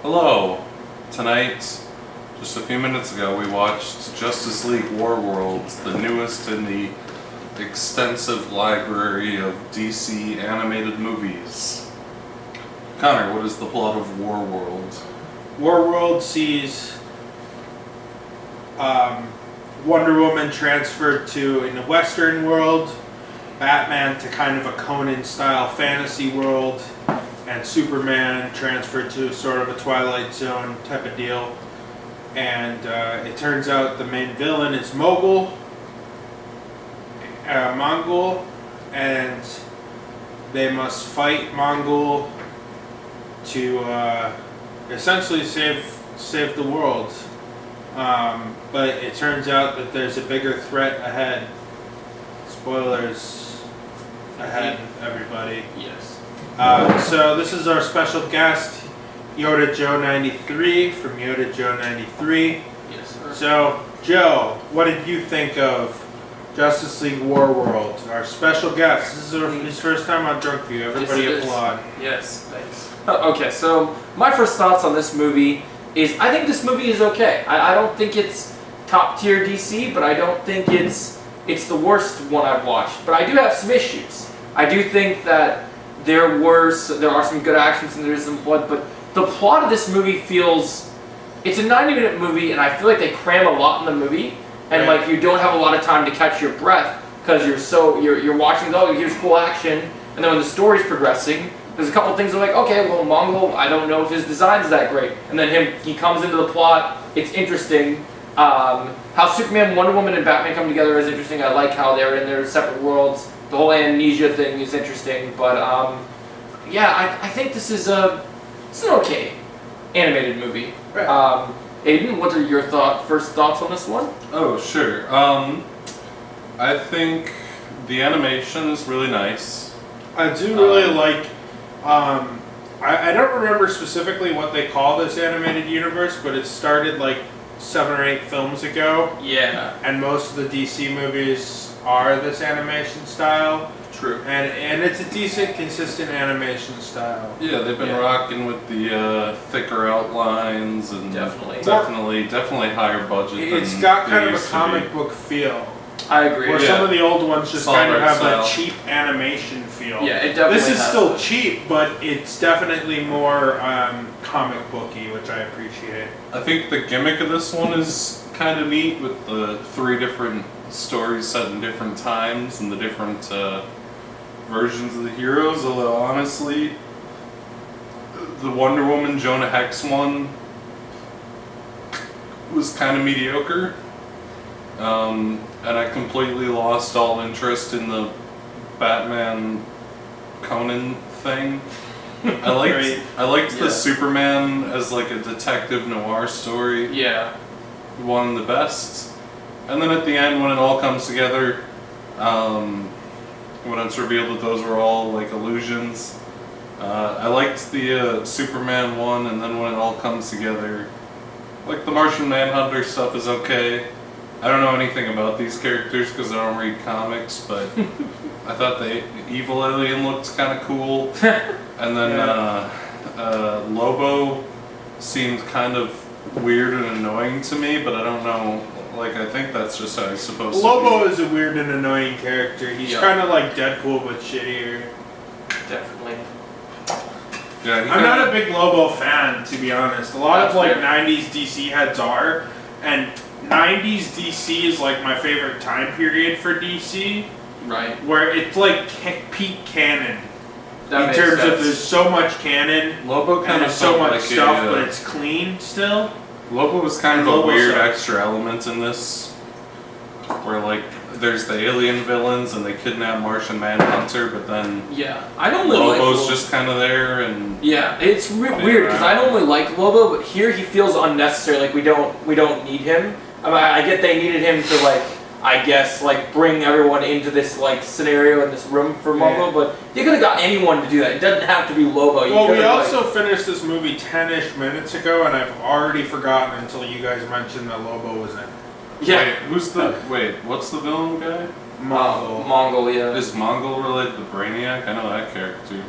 Hello. Tonight, just a few minutes ago, we watched Justice League Warworld, the newest in the extensive library of DC animated movies. Connor, what is the plot of Warworld? Warworld sees Wonder Woman transferred to, in the Western world, Batman to kind of a Conan-style fantasy world, and Superman transferred to sort of a Twilight Zone type of deal. And it turns out the main villain is Mongol, and they must fight Mongol to essentially save the world. But it turns out that there's a bigger threat ahead. Spoilers ahead, everybody. Yes. So this is our special guest, Yoda Joe 93 from Yoda Joe 93. Yes, sir. So, Joe, what did you think of Justice League Warworld? Our special guest. This is his first time on Drunkview. Everybody applaud. Yes, thanks. Okay, so my first thoughts on this movie is I think this movie is okay. I don't think it's top tier DC, but I don't think it's the worst one I've watched. But I do have some issues. I do think that there are some good actions and there's some blood, but the plot of this movie feels, it's a 90-minute movie, and I feel like they cram a lot in the movie, and right. like you don't have a lot of time to catch your breath because you're watching. Oh, here's cool action, and then when the story's progressing, there's a couple things that are like, okay, well, Mongol, I don't know if his design's that great, and then he comes into the plot. It's interesting. How Superman, Wonder Woman, and Batman come together is interesting. I like how they're in their separate worlds. The whole amnesia thing is interesting, but yeah, I think this is an okay animated movie. Right. Aiden, what are your first thoughts on this one? Oh, sure. I think the animation is really nice. I do really like. I don't remember specifically what they call this animated universe, but it started like 7 or 8 films ago. Yeah. And most of the DC movies are this animation style. True. And it's a decent, consistent animation style. Yeah, they've been rocking with the thicker outlines and definitely higher budget. It's than got they kind of a used to comic be. book feel. I agree. Where some of the old ones just Solid kind of have style. that cheap animation feel. Yeah, it definitely This is has still that. cheap, but it's definitely more comic booky, which I appreciate. I think the gimmick of this one is kind of neat with the 3 different stories set in different times and the different versions of the heroes, although honestly, the Wonder Woman Jonah Hex one was kind of mediocre. And I completely lost all interest in the Batman Conan thing. I liked the Superman as like a detective noir story. Yeah. One of the best. And then at the end, when it all comes together, when it's revealed that those were all like illusions, I liked the Superman one, and then when it all comes together, like the Martian Manhunter stuff is okay. I don't know anything about these characters because I don't read comics, but I thought the evil alien looked kind of cool. And then Lobo seemed kind of weird and annoying to me, but I don't know. Like, I think that's just how he's supposed to be. Lobo is a weird and annoying character. He's kind of like Deadpool, but shittier. Definitely. Yeah, I'm not a big Lobo fan, to be honest. A lot of like 90s DC heads are, and 90s DC is like my favorite time period for DC. Right. Where it's like peak canon. That in terms sense. of there's so much canon, Lobo kind and of there's so much like stuff, but it's clean still. Lobo was kind of a Lobo weird sucks. extra element in this, where like there's the alien villains and they kidnap Martian Manhunter, but then I don't really like Lobo's Lobo. just kind of there and It's weird because I normally like Lobo, but here he feels unnecessary. Like we don't need him. I mean, I get they needed him to like, I guess, like bring everyone into this like scenario in this room for Lobo, but you could have got anyone to do that. It doesn't have to be Lobo. Well, we also finished this movie 10-ish minutes ago, and I've already forgotten until you guys mentioned that Lobo was in it. Wait, what's the villain guy? Mongol. Mongol, yeah. Is Mongol related to Brainiac? I know that character.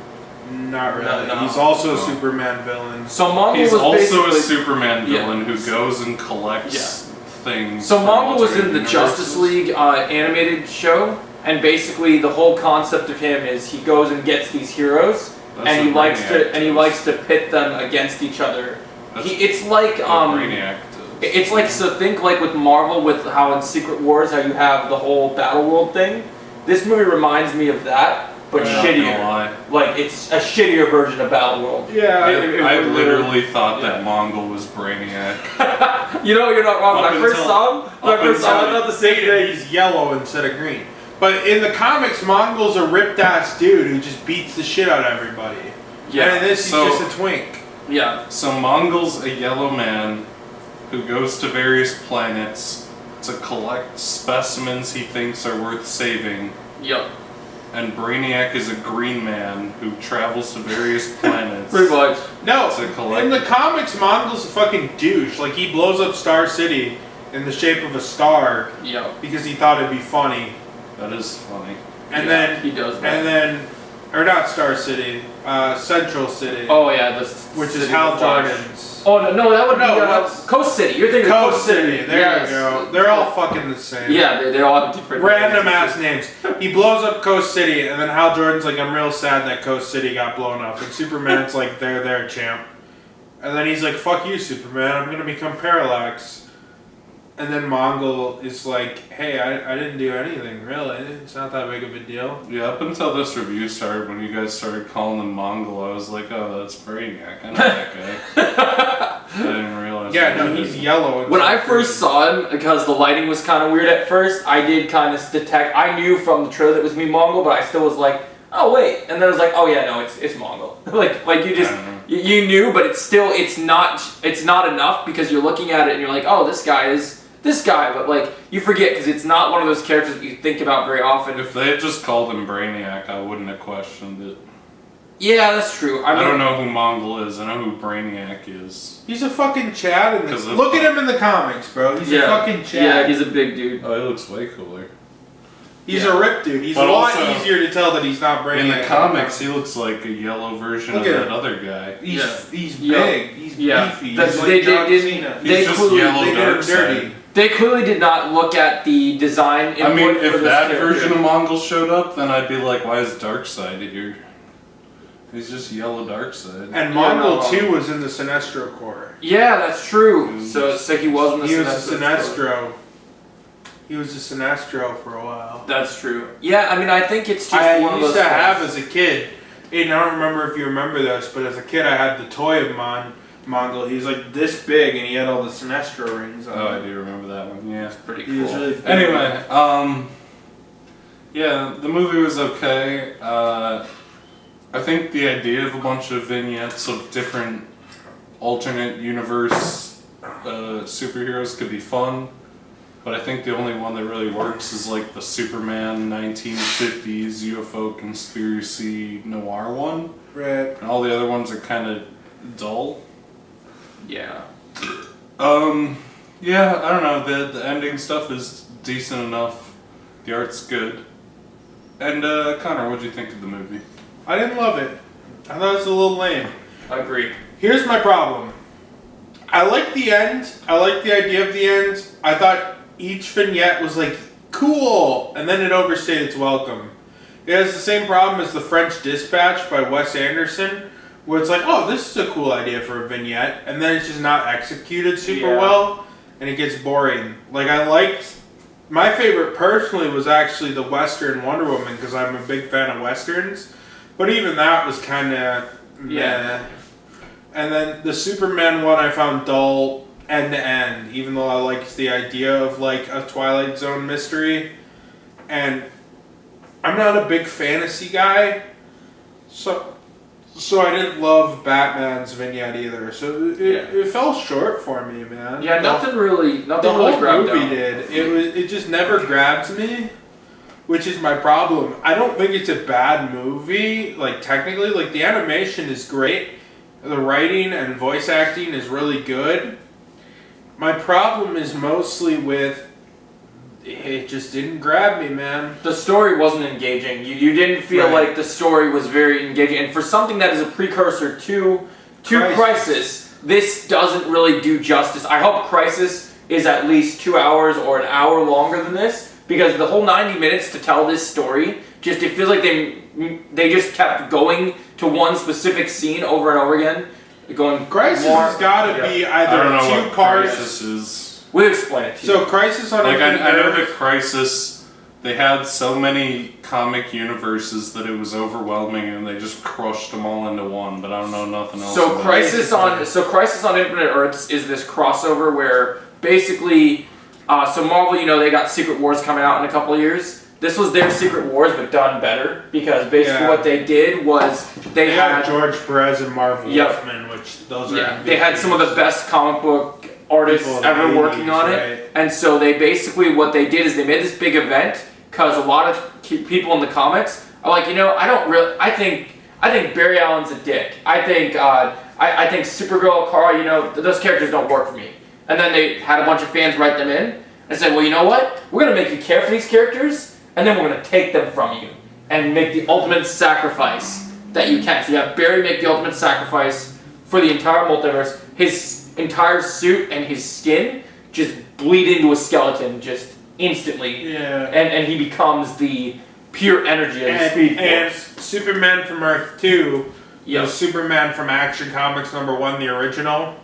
Not really. No. He's also a No. Superman villain. So Mongol He's was also a basically Superman Yeah. villain who goes and collects things. So from Mongol was alternate in the Justice universes. League animated show, and basically the whole concept of him is he goes and gets these heroes, That's and he what likes Brainiac to does. pit them against each other. That's It's like what Brainiac does. it's like, so think like with Marvel, with how in Secret Wars how you have the whole Battle World thing. This movie reminds me of that, but I'm not gonna shittier. lie. Like it's a shittier version of Battle World. Yeah. I literally thought yeah. that Mongol was Brainiac. You know, you're not wrong. When Up I first until- saw him, I thought the same thing. He's yellow instead of green. But in the comics, Mongol's a ripped ass dude who just beats the shit out of everybody. Yeah. And in this, he's So- just a twink. Yeah. So Mongol's a yellow man who goes to various planets to collect specimens he thinks are worth saving. Yep. And Brainiac is a green man who travels to various planets. Pretty much. No, To collect- in the comics, Mongol's a fucking douche. Like, he blows up Star City in the shape of a star Yep. because he thought it'd be funny. That is funny. And Yeah, then, he does that. and then, or not Star City, Central City, Oh yeah, which City is Hal of the Flash. Jordan's. Oh no, that would No, be what's- Coast City. You're thinking of Coast City. There Yes. you go. They're all fucking the same. Yeah, they all have different Random names. ass names. He blows up Coast City, and then Hal Jordan's like, I'm real sad that Coast City got blown up. And Superman's like, there, champ. And then he's like, fuck you, Superman. I'm gonna become Parallax. And then Mongol is like, hey, I didn't do anything, really. It's not that big of a deal. Yeah, up until this review started, when you guys started calling him Mongol, I was like, oh, that's Brainiac. I know that guy. I didn't realize. Yeah, no, that. he's yellow. When I first saw him, because the lighting was kind of weird at first, I did kind of detect. I knew from the trailer that it was me Mongol, but I still was like, oh wait, and then I was like, oh yeah, no, it's Mongol. like you just I don't know. you knew, but it's not enough because you're looking at it and you're like, oh, this guy is this guy, but like you forget because it's not one of those characters that you think about very often. If they had just called him Brainiac, I wouldn't have questioned it. Yeah, that's true. I I mean, don't know who Mongol is. I know who Brainiac is. He's a fucking Chad. In 'Cause the, of- look at him in the comics, bro. He's a fucking Chad. Yeah, he's a big dude. Oh, he looks way cooler. He's Yeah. a rip dude. He's But a lot also- easier to tell that he's not Brainiac. In the comics, he looks like a yellow version Look of at that him. other guy. He's Yeah. big. He's Yeah. beefy. That's- He's they- like John they- Cena. He's They just clearly- yellow They did him dark dirty. side. They clearly did not look at the design input I mean, for if this that character. version of Mongol showed up, then I'd be like, why is Darkseid here? He's just yellow Darkseid. And Yeah, Mongol no, too was in the Sinestro Corps. Yeah, that's true. So he was in the He was Sinestro. a Sinestro. He was a Sinestro for a while. That's true. Yeah, I mean, I think it's just I one of used those to things. have as a kid. And I don't remember if you remember this, but as a kid, I had the toy of Mongol. He was like this big, and he had all the Sinestro rings on. Oh, I him. do remember that one. Yeah. Pretty He was cool. really big. Anyway, yeah, the movie was okay. I think the idea of a bunch of vignettes of different alternate universe superheroes could be fun, but I think the only one that really works is like the Superman 1950s UFO conspiracy noir one, Right. and all the other ones are kind of dull. Yeah. Yeah, I don't know. The ending stuff is decent enough. The art's good. And Connor, what'd you think of the movie? I didn't love it. I thought it was a little lame. I agree. Here's my problem. I like the end. I like the idea of the end. I thought each vignette was like cool, and then it overstayed its welcome. It has the same problem as The French Dispatch by Wes Anderson, where it's like, oh, this is a cool idea for a vignette, and then it's just not executed super well, and it gets boring. Like, I liked... My favorite personally was actually the Western Wonder Woman, because I'm a big fan of Westerns, but even that was kind of meh. And then the Superman one I found dull end to end, even though I liked the idea of like a Twilight Zone mystery. And I'm not a big fantasy guy, so I didn't love Batman's vignette either. So it fell short for me, man. Yeah, nothing really The really whole grabbed movie down. did. It just never grabbed me, which is my problem. I don't think it's a bad movie, like technically. Like the animation is great, the writing and voice acting is really good. My problem is mostly with It just didn't grab me, man. The story wasn't engaging. You didn't feel Right. like the story was very engaging. And for something that is a precursor to Crisis, this doesn't really do justice. I hope Crisis is at least 2 hours or an hour longer than this, because the whole 90 minutes to tell this story, just it feels like they just kept going to one specific scene over and over again. Going Crisis more, has got to be I either don't know two what parts. Crisis is. We'll explain it to you. So Crisis on Like Infinite I know Earth- that Crisis, they had so many comic universes that it was overwhelming, and they just crushed them all into one. But I don't know nothing else. So about Crisis on Infinite Earths is this crossover where basically, so Marvel, they got Secret Wars coming out in a couple of years. This was their Secret Wars, but done better, because basically what they did was they had George Perez and Marv Wolfman, which those are they had some of the best comic book artists People in the ever working 80s, on right? it, and so they basically what they did is they made this big event because a lot of people in the comics are like, I think Barry Allen's a dick. I think Supergirl, Kara, those characters don't work for me. And then they had a bunch of fans write them in and say, well, you know what? We're gonna make you care for these characters, and then we're gonna take them from you and make the ultimate sacrifice that you can. So you have Barry make the ultimate sacrifice for the entire multiverse. His entire suit and his skin just bleed into a skeleton just instantly. Yeah. And he becomes the pure energy of the Speed And Force. Superman from Earth 2, Yep. the Superman from Action Comics #1, the original,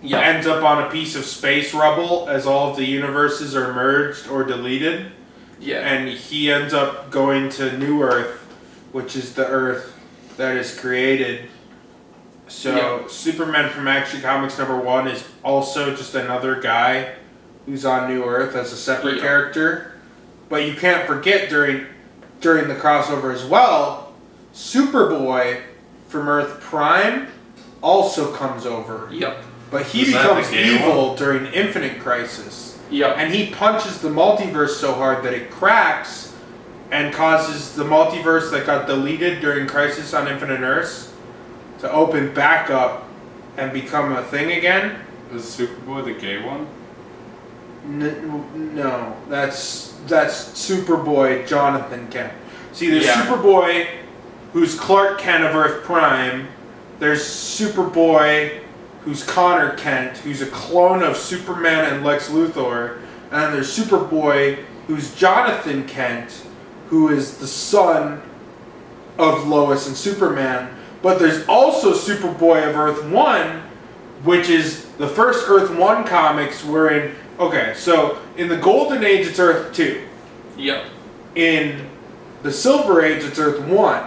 Yep. ends up on a piece of space rubble as all of the universes are merged or deleted. Yeah. And he ends up going to New Earth, which is the Earth that is created. So Superman from Action Comics #1 is also just another guy who's on New Earth as a separate character. But you can't forget during the crossover as well, Superboy from Earth Prime also comes over. Yep. But he Is that becomes the gay evil during Infinite Crisis. Yep. And he punches the multiverse so hard that it cracks and causes the multiverse that got deleted during Crisis on Infinite Earths to open back up and become a thing again. Is Superboy the gay one? No, that's Superboy Jonathan Kent. See, there's Yeah. Superboy, who's Clark Kent of Earth Prime. There's Superboy, who's Connor Kent, who's a clone of Superman and Lex Luthor. And then there's Superboy, who's Jonathan Kent, who is the son of Lois and Superman. But there's also Superboy of Earth 1, which is the first Earth 1 comics were in... Okay, so in the Golden Age, it's Earth 2. Yep. In the Silver Age, it's Earth 1.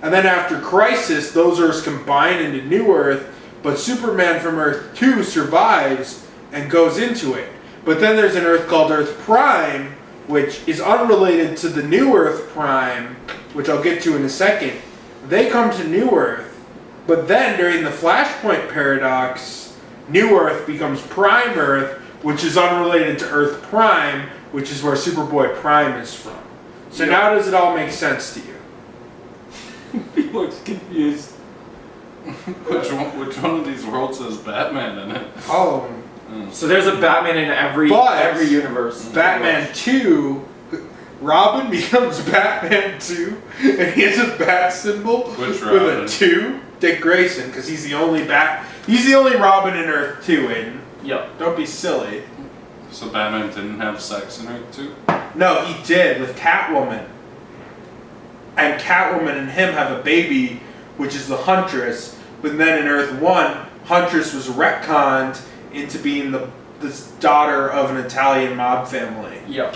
And then after Crisis, those Earths combine into New Earth, but Superman from Earth 2 survives and goes into it. But then there's an Earth called Earth Prime, which is unrelated to the New Earth Prime, which I'll get to in a second. They come to New Earth, but then during the Flashpoint paradox, New Earth becomes Prime Earth, which is unrelated to Earth Prime, which is where Superboy Prime is from. So now does it all make sense to you? He looks confused. Which one of these worlds has Batman in it? All of them. So there's a Batman in every universe. Batman 2, Robin becomes Batman 2, and he has a bat symbol Which with Robin? a 2. Dick Grayson, because he's the only Robin in Earth 2, Aiden. Yep. Don't be silly. So Batman didn't have sex in Earth 2? No, he did with Catwoman. And Catwoman and him have a baby, which is the Huntress. But then in Earth 1, Huntress was retconned into being this daughter of an Italian mob family. Yep.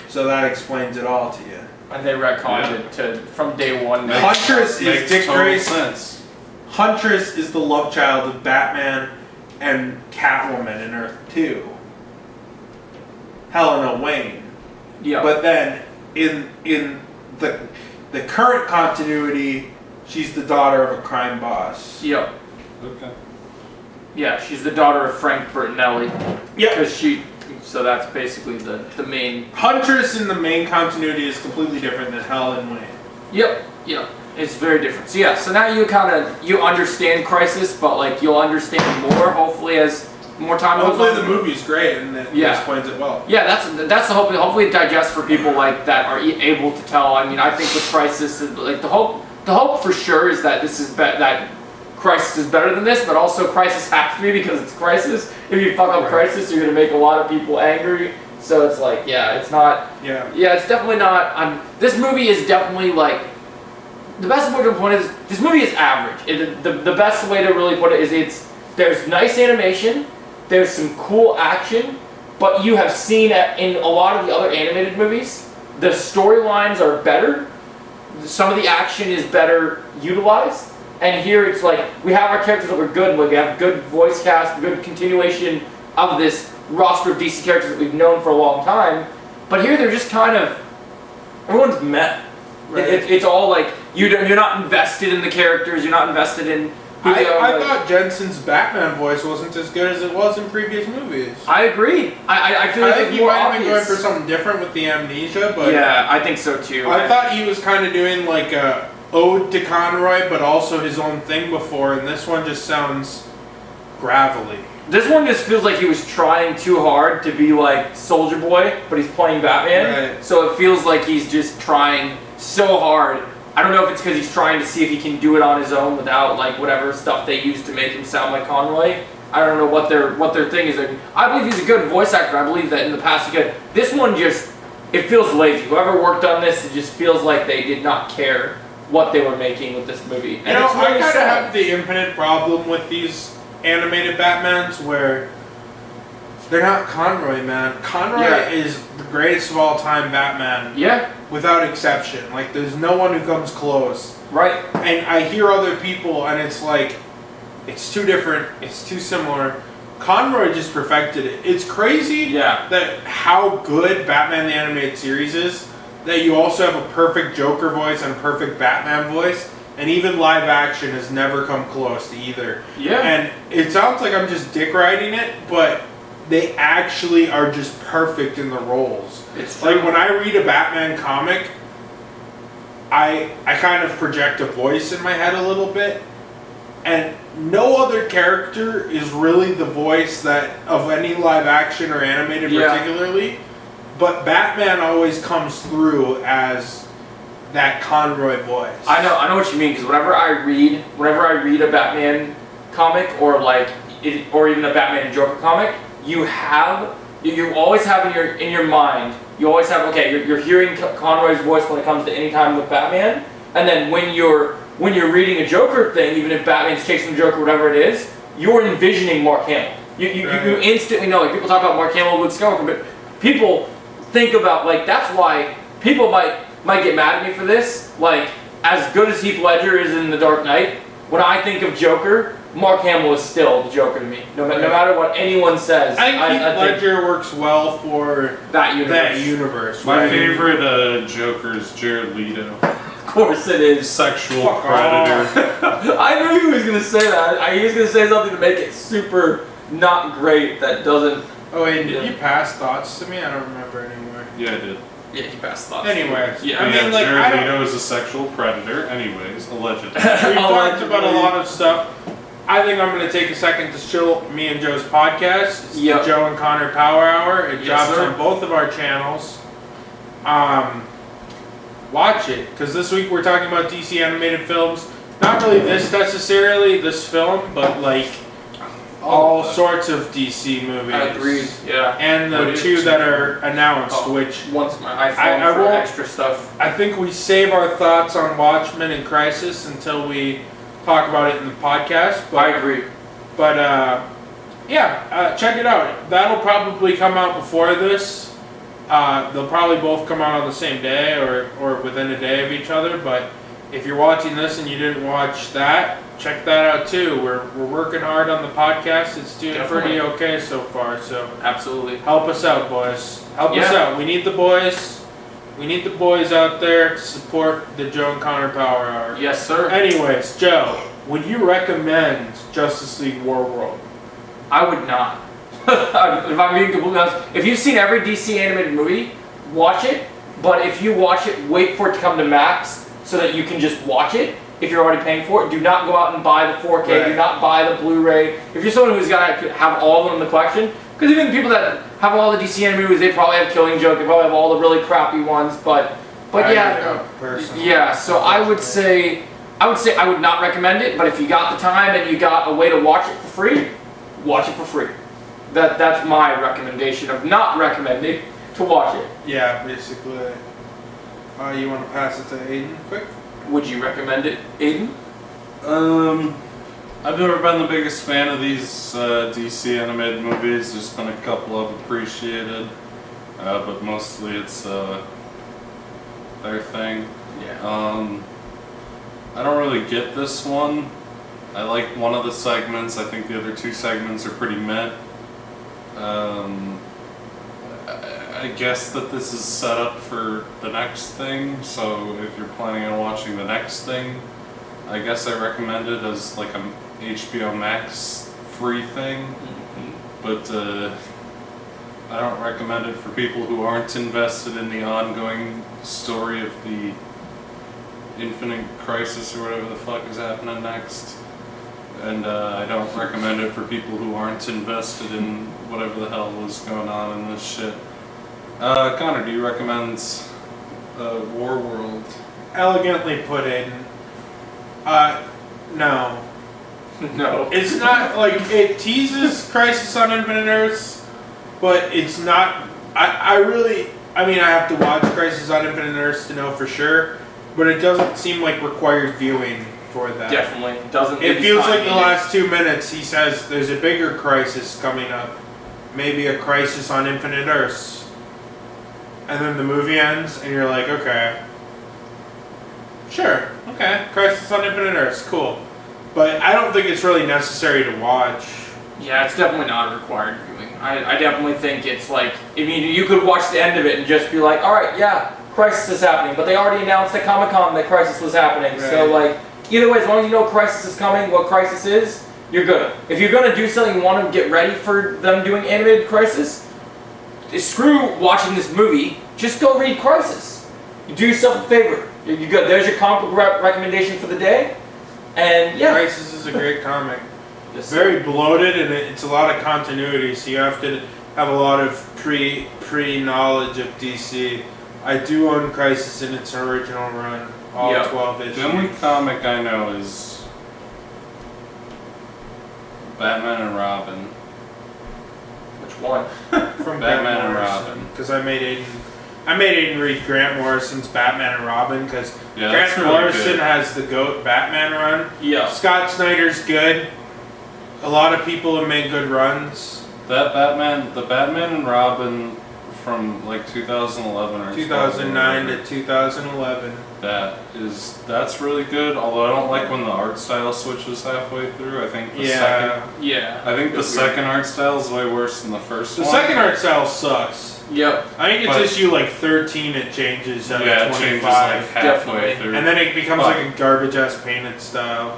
So that explains it all to you. And they retconned it from day one. Huntress is Makes Dick total Grayson. sense. Huntress is the love child of Batman and Catwoman in Earth 2. Helena Wayne. Yeah. But then in the current continuity, she's the daughter of a crime boss. Yep. Okay. Yeah, she's the daughter of Frank Bertinelli. Yep. So that's basically the main. Huntress in the main continuity is completely different than Helen Wayne. Yep. Yep. It's very different. So yeah. So now you understand Crisis, but like you'll understand more hopefully as more time goes Hopefully on. the movie's great and it explains it well. Yeah, that's the hope. Hopefully it digests for people like that are able to tell. I mean, I think with Crisis, like the hope for sure is that that Crisis is better than this, but also Crisis has to be because it's Crisis. If you fuck up Crisis, you're gonna make a lot of people angry. So it's like, it's not. Yeah. Yeah, it's definitely not. This movie is definitely like. The best way to point it is this movie is average. The best way to really put it is there's nice animation, there's some cool action, but you have seen in a lot of the other animated movies, the storylines are better, some of the action is better utilized, and here it's like we have our characters that were good, we have good voice cast, good continuation of this roster of DC characters that we've known for a long time, but here they're just kind of everyone's met. Right. It's all like you're not invested in the characters. You're not invested in. Who they are, I thought Jensen's Batman voice wasn't as good as it was in previous movies. I agree. I feel like he might have been going for something different with the amnesia, but yeah, I think so too. I thought he was kind of doing like a ode to Conroy, but also his own thing before, and this one just sounds gravelly. This one just feels like he was trying too hard to be like Soldier Boy, but he's playing Batman. Right. So it feels like he's just trying so hard. I don't know if it's because he's trying to see if he can do it on his own without like whatever stuff they use to make him sound like Conroy. I don't know what their thing is. I believe he's a good voice actor. I believe that in the past he could. This one just, it feels lazy. Whoever worked on this, it just feels like they did not care what they were making with this movie. And I kind of sad. have the infinite problem with these animated Batmans where they're not Conroy, man. Conroy is the greatest of all time Batman. Yeah. Without exception. Like, there's no one who comes close. Right. And I hear other people, and it's like, it's too different, it's too similar. Conroy just perfected it. It's crazy that how good Batman the Animated Series is, that you also have a perfect Joker voice and a perfect Batman voice, and even live action has never come close to either. Yeah. And it sounds like I'm just dick riding it, but they actually are just perfect in the roles. It's true. Like when I read a Batman comic, I kind of project a voice in my head a little bit, and no other character is really the voice that of any live action or animated particularly, but Batman always comes through as that Conroy voice. I know what you mean, because whenever I read a Batman comic or or even a Batman and Joker comic, you always have in your mind, you always have, you're hearing Conroy's voice when it comes to any time with Batman, and then when you're reading a Joker thing, even if Batman's chasing the Joker, whatever it is, you're envisioning Mark Hamill. You instantly know, like people talk about Mark Hamill, Luke Skywalker, but people think about, like, that's why people might get mad at me for this, like, as good as Heath Ledger is in The Dark Knight, when I think of Joker, Mark Hamill is still the Joker to me. No matter what anyone says. I think Heath Ledger works well for that universe. My favorite Joker is Jared Leto. Of course it is. Sexual predator. I knew he was going to say that. He was going to say something to make it super not great that doesn't... Oh wait, did you pass thoughts to me? I don't remember anymore. Yeah, I did. Yeah, he passed thoughts. Anyways. Yeah. I mean, like, Jared Leto is a sexual predator. Anyways, allegedly. We've talked about a lot of stuff. I think I'm going to take a second to shill me and Joe's podcast. It's the Joe and Connor Power Hour. It drops on both of our channels. Watch it, because this week we're talking about DC animated films. Not really this film, but like all sorts of DC movies. I agree, yeah. And the two that are announced, which... Once my iPhone for extra stuff. I think we save our thoughts on Watchmen and Crisis until we talk about it in the podcast. But, I agree. But, check it out. That'll probably come out before this. They'll probably both come out on the same day or within a day of each other. But if you're watching this and you didn't watch that, check that out too. We're working hard on the podcast. It's doing pretty okay so far. So absolutely, help us out, boys. Help us out. We need the boys. We need the boys out there to support the Joe and Connor Power Hour. Yes, sir. Anyways, Joe, would you recommend Justice League Warworld? I would not. If I'm being completely honest, if you've seen every DC animated movie, watch it. But if you watch it, wait for it to come to Max so that you can just watch it. if you're already paying for it. Do not go out and buy the 4K. Right. Do not buy the Blu-ray. If you're someone who's got to have all of them in the collection, because even the people that have all the DC animated movies, they probably have Killing Joke. They probably have all the really crappy ones. But personally. yeah. So I would say I would not recommend it. But if you got the time and you got a way to watch it for free, watch it for free. That's my recommendation of not recommending to watch it. Yeah, basically. You want to pass it to Aiden quick? Would you recommend it, Aiden? I've never been the biggest fan of these DC animated movies. There's been a couple I've appreciated, but mostly it's their thing. Yeah. I don't really get this one. I like one of the segments. I think the other two segments are pretty meh. I guess that this is set up for the next thing, so if you're planning on watching the next thing, I guess I recommend it as like a HBO Max free thing, but I don't recommend it for people who aren't invested in the ongoing story of the Infinite Crisis or whatever the fuck is happening next. And I don't recommend it for people who aren't invested in whatever the hell was going on in this shit. Connor, do you recommend Warworld? Elegantly put in. No. No. It's not like it teases Crisis on Infinite Earths, but it's not. I mean, I have to watch Crisis on Infinite Earths to know for sure, but it doesn't seem like required viewing for that. Definitely doesn't. It feels like the last 2 minutes he says there's a bigger crisis coming up, maybe a crisis on Infinite Earths, and then the movie ends, and you're like, okay, sure, okay, Crisis on Infinite Earths, cool, but I don't think it's really necessary to watch. Yeah, it's definitely not a required viewing. I definitely think it's like, I mean, you could watch the end of it and just be like, all right, yeah, Crisis is happening, but they already announced at Comic-Con that Crisis was happening, so like, either way, as long as you know Crisis is coming, what Crisis is, you're good. If you're going to do something, you want to get ready for them doing animated Crisis, screw watching this movie, just go read Crisis. You do yourself a favor. You're good. There's your comic book recommendation for the day. And yeah. Crisis is a great comic. Yes, Very bloated, and it's a lot of continuity, so you have to have a lot of pre-knowledge of DC. I do own Crisis in its original run, all 12 issues. The only comic I know is Batman and Robin. Which one? From Batman and Morrison, Robin. because I made Aiden read Grant Morrison's Batman and Robin, because Yeah, Grant that's really Morrison good. has the GOAT Batman run. Yeah. Scott Snyder's good. A lot of people have made good runs. The Batman and Robin from like 2011 or 2009 to 2011. That's really good. Although I don't like when the art style switches halfway through. I think the second art style is way worse than the first The one. second art style sucks. Yep. I think it's But- issue like 13 it changes out Yeah, of it changes 25. like halfway Definitely. through. And then it becomes But- like a garbage ass painted style.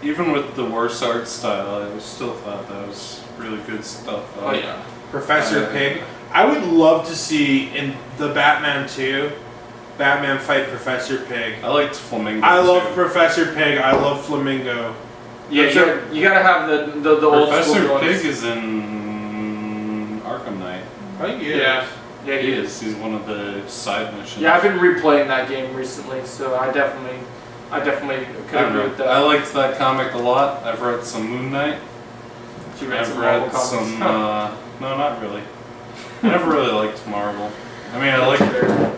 Even with the worse art style, I still thought that was really good stuff. Oh yeah. Professor Pig. I would love to see in the Batman 2, Batman fight Professor Pig. I liked Flamingo. I love too. Professor Pig. I love Flamingo. Yeah, you gotta have the old school Professor ones. Pig is in Arkham Knight. I think he Yeah. is. Yeah, He is. He's one of the side missions. Yeah, I've been replaying that game recently, so I definitely could agree with that. I liked that comic a lot. I've read some Moon Knight. You read some I've Marvel read comics? some. Huh. No, not really. I never really liked Marvel. I mean, I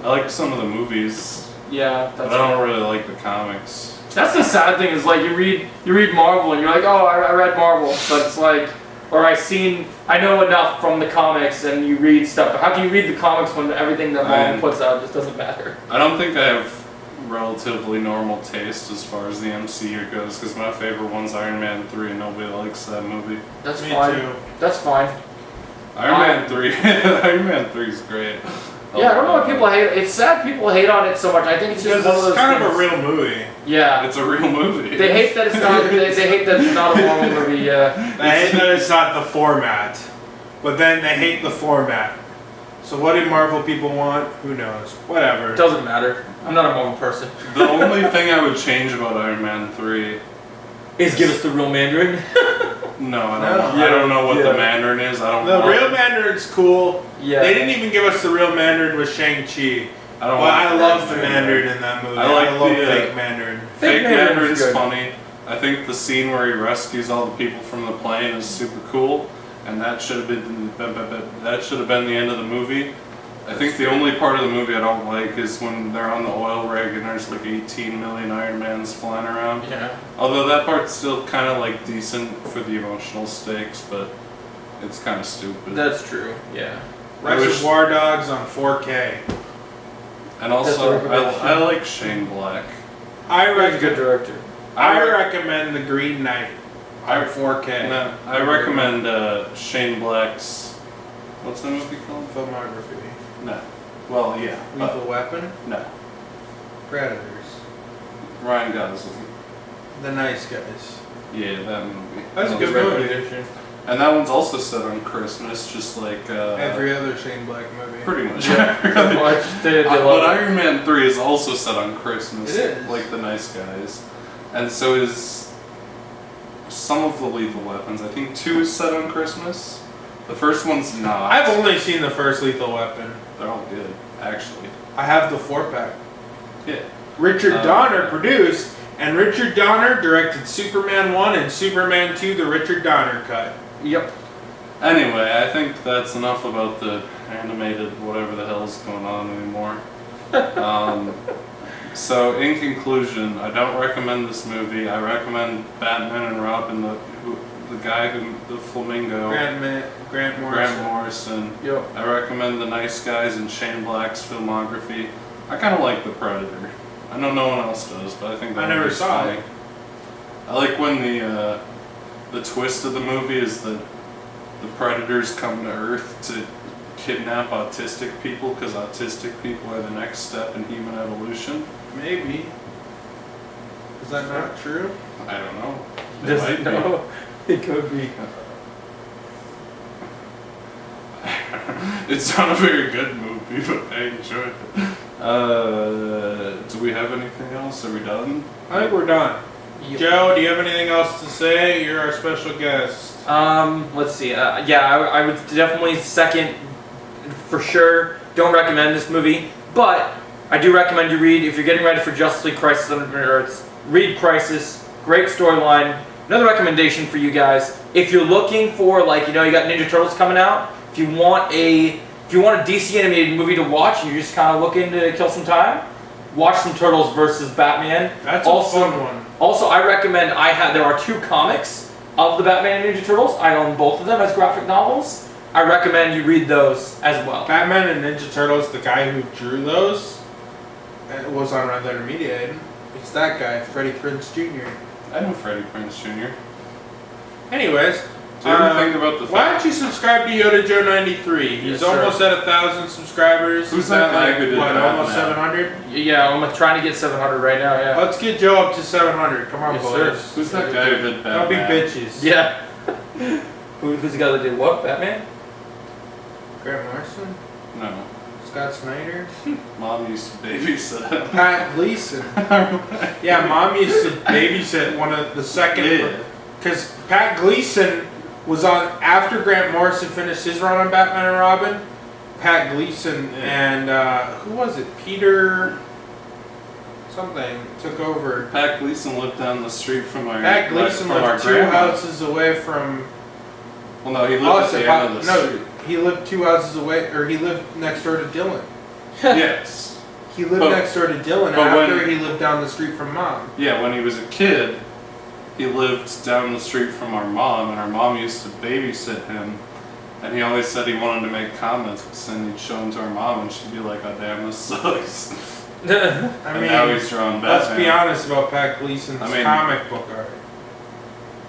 like some of the movies, Yeah, but that's I don't really like the comics. That's the sad thing is like you read Marvel and you're like, oh, I read Marvel, but it's like, or I know enough from the comics, and you read stuff. But how can you read the comics when everything that Marvel puts out just doesn't matter? I don't think I have relatively normal taste as far as the MCU goes, because my favorite one's Iron Man 3, and nobody likes that movie. That's Me fine. too. That's fine. Iron Man 3, Iron Man 3 is great. Yeah, I don't know why people hate it. It's sad people hate on it so much. I think it's just Because one of those it's kind things. of a real movie. Yeah. It's a real movie. They hate that it's not. They hate that it's not a Marvel movie. Yeah. They hate that it's not the format, but then they hate the format. So what do Marvel people want? Who knows? Whatever. It doesn't matter. I'm not a Marvel person. The only thing I would change about Iron Man 3 Is give us the real Mandarin. No, I No. don't. I don't know what Yeah. the Mandarin is. I don't. The want real it. Mandarin's cool. Yeah. They didn't even give us the real Mandarin with Shang-Chi. I don't. But want I the love real the Mandarin in that movie. I like love the, fake Mandarin. Fake Mandarin's Mandarin's good. funny. I think the scene where he rescues all the people from the plane is super cool, and that should have been the end of the movie. I think the only part of the movie I don't like is when they're on the oil rig and there's like 18 million Iron Mans flying around. Yeah. Although that part's still kind of like decent for the emotional stakes, but it's kind of stupid. That's true. Yeah. I wish- Reservoir Dogs on 4K. And also, That's a recommendation. I like Shane Black. I He's a recommend. good director. I recommend The Green Knight on 4K. No, I recommend Shane Black's. What's the movie called? Filmography. No. Well, yeah. but Lethal Weapon. no. Predators. Ryan Gosling. The Nice Guys. Yeah, that movie. That's a That was good right. movie. And that one's also set on Christmas, just like Every other Shane Black movie. pretty much. Yeah. every other- Watch the But love it. Iron Man 3 is also set on Christmas, It is. like the Nice Guys. And so is some of the Lethal Weapons. I think 2 is set on Christmas. The first one's not. I've only seen the first Lethal Weapon. They're all good, actually. I have the 4-pack. Yeah. Richard Donner produced, and Richard Donner directed Superman 1 and Superman 2, the Richard Donner cut. Yep. Anyway, I think that's enough about the animated whatever the hell's going on anymore. So, in conclusion, I don't recommend this movie. I recommend Batman and Robin, the guy who, the Flamingo, Grant Morrison. Grant Morrison. Yep. I recommend The Nice Guys and Shane Black's filmography. I kind of like The Predator. I know no one else does, but I think that I never movie's saw funny. it. I like when the twist of the movie is that the predators come to Earth to kidnap autistic people because autistic people are the next step in human evolution. Maybe. Is that not true? I don't know. It Does might it be. know? It could be. It's not a very good movie, but I enjoyed it. Do we have anything else? Are we done? I think we're done. Yep. Joe, do you have anything else to say? You're our special guest. Let's see. Yeah, I would definitely second, for sure. Don't recommend this movie, but I do recommend you read, if you're getting ready for Justice League Crisis on Infinite Earths, read Crisis. Great storyline. Another recommendation for you guys, if you're looking for, like, you got Ninja Turtles coming out, if you want a DC animated movie to watch and you're just kind of looking to kill some time, watch some Turtles versus Batman. That's Also- a fun one. Also, I recommend, there are 2 comics of the Batman and Ninja Turtles. I own both of them as graphic novels. I recommend you read those as well. Batman and Ninja Turtles, the guy who drew those, was on Red Letter Media. It's that guy, Freddie Prinze Jr. I know Freddie Prinze Jr. Anyways, Do you ever think about the why fact? don't you subscribe to Yoda Joe 93? He's Yes, sir. almost at 1,000 subscribers. Who's He's that at, guy who did almost Batman? 700? Yeah, I'm trying to get 700 right now, yeah. Let's get Joe up to 700. Come on, Yes, boys. sir. Who's that guy who did Batman? Don't be bitches. Yeah. Who's the guy that did what? Batman? Grant Morrison? No. Scott Snyder? Mom used to babysit him. Pat Gleason. Yeah, Mom used to babysit one of the second. Yeah. Because Pat Gleason was on, after Grant Morrison finished his run on Batman and Robin, Pat Gleason and, who was it? Peter something took over. Pat Gleason lived down the street from our Pat Gleason from our lived 2 grandma. houses away from. Well, no, he lived Oh, at the end of the no, street. he lived 2 houses away, or he lived next door to Dylan. Yes. He lived But- next door to Dylan but after when- he lived down the street from Mom. Yeah, when he was a kid, he lived down the street from our mom, and our mom used to babysit him. And he always said he wanted to make comics, and he'd show them to our mom, and she'd be like, "Oh damn, this sucks." I and mean, now he's drawing Batman. let's be honest about Pat Gleason's I mean- comic book art.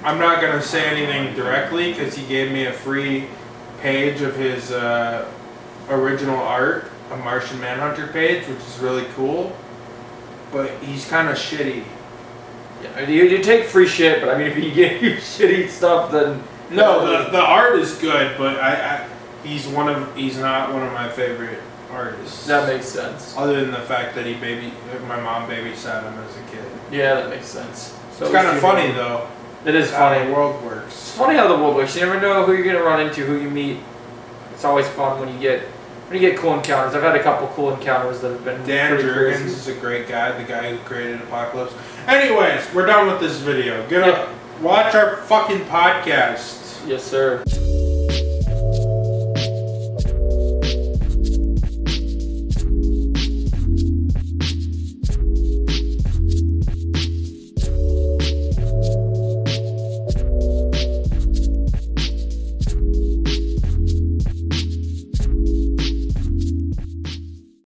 I'm not going to say anything directly because he gave me a free page of his original art, a Martian Manhunter page, which is really cool. But he's kind of shitty. Yeah, you take free shit, but I mean, if he give you shitty stuff, then... No, the art is good, but he's not one of my favorite artists. That makes sense. Other than the fact that my mom babysat him as a kid. Yeah, that makes sense. So It's kind of funny though. It is How funny. the world works. It's funny how the world works. You never know who you're gonna run into, who you meet. It's always fun when you get cool encounters. I've had a couple cool encounters that have been Dan pretty Jurgens crazy. is a great guy, the guy who created Apocalypse. Anyways, we're done with this video. Watch our fucking podcast. Yes, sir.